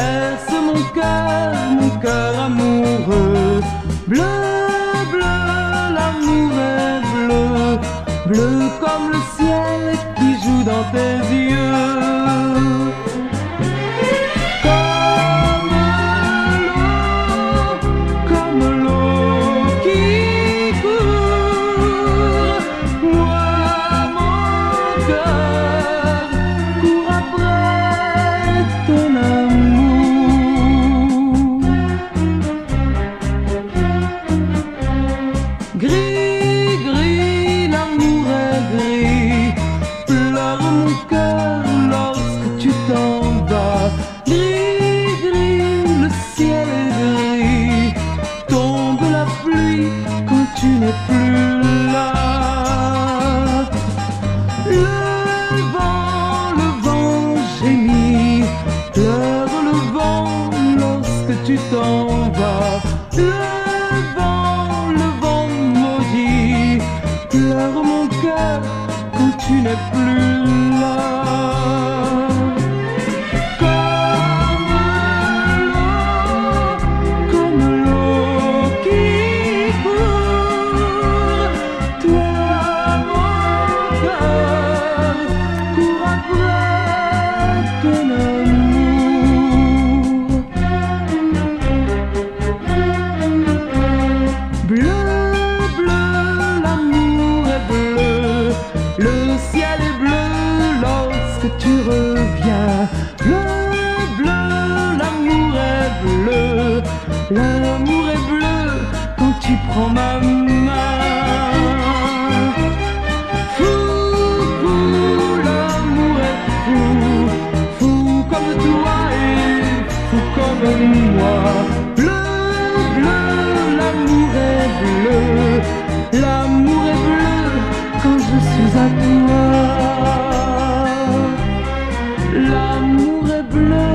berce mon cœur amoureux. Bleu, bleu, l'amour est bleu, bleu comme le ciel qui joue dans tes yeux. Comme l'eau qui court, moi mon cœur court après ton amour. Gris, gris, l'amour est gris, pleure mon cœur lorsque tu t'en vas. Gris, gris, le ciel est gris, tombe la pluie quand tu n'es plus là. Le vent gémit, pleure le vent lorsque tu t'en vas. Le vent maudit, pleure mon cœur quand tu n'es plus là. Comme l'eau qui court, toi mon cœur court après ton amour. Bleu, bleu, l'amour est bleu, le ciel est bleu lorsque tu reviens. Bleu, bleu, l'amour est bleu, l'amour est bleu quand tu prends ma main. Fou, fou, l'amour est fou, fou comme toi et fou comme moi. Bleu, bleu, l'amour est bleu, l'amour est bleu quand je suis à toi. L'amour est bleu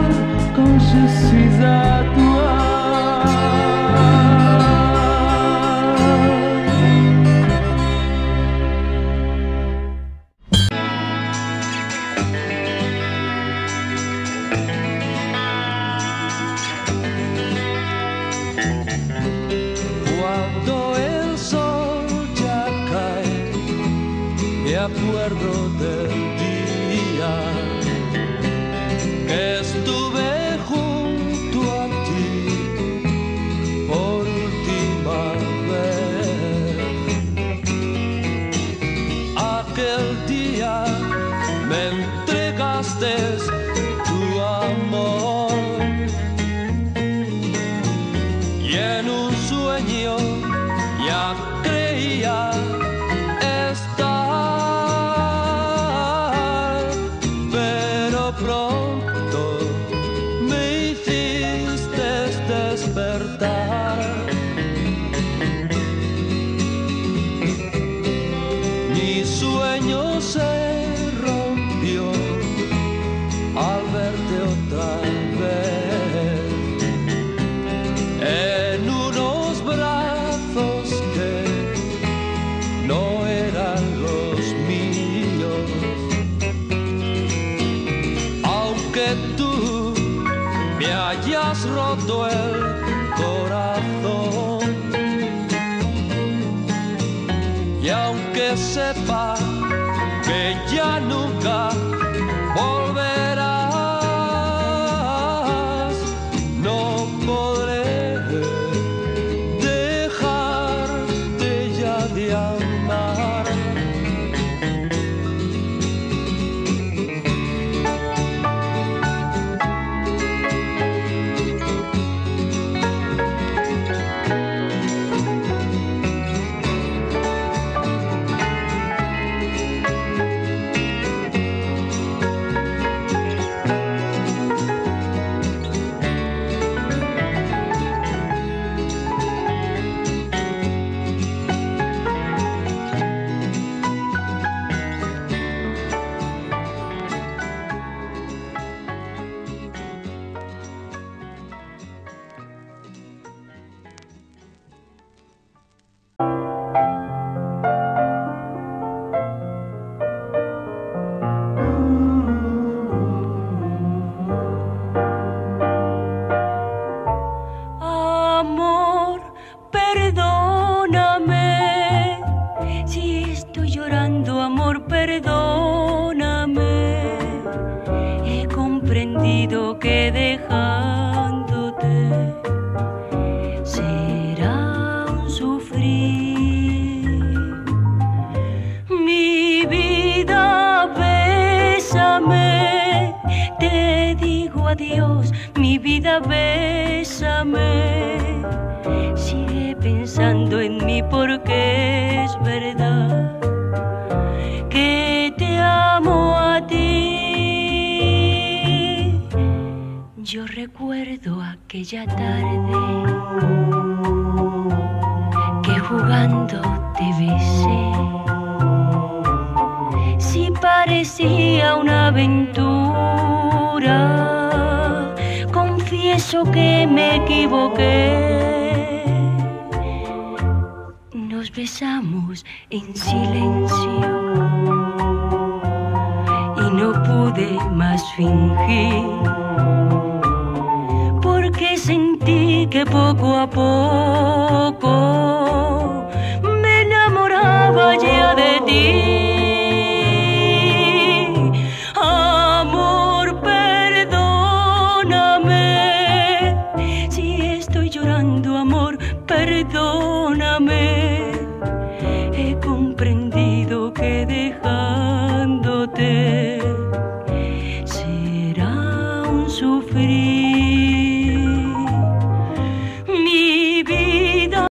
quand je suis à toi. Cuando el sol ya cae, me acuerdo del día que estuve junto a ti por última vez. Aquel día me entregaste tu amor y en un sueño ya creía estar, pero pronto me hiciste despertar. Mi sueño se rompió al verte otra vez en unos brazos que no eran los míos. Aunque tú me hayas roto el corazón y aunque sepa que ya nunca volverás, no podré dejarte ya de amar. vida, bésame. Sigue pensando en mí porque es verdad que te amo a ti. Yo recuerdo aquella tarde que jugando te besé. Si parecía una aventura, confieso que me equivoqué. Nos besamos en silencio y no pude más fingir, porque sentí que poco a poco me enamoraba ya de ti. Amor, perdóname si estoy llorando, amor, perdóname. He comprendido que dejándote será un sufrir.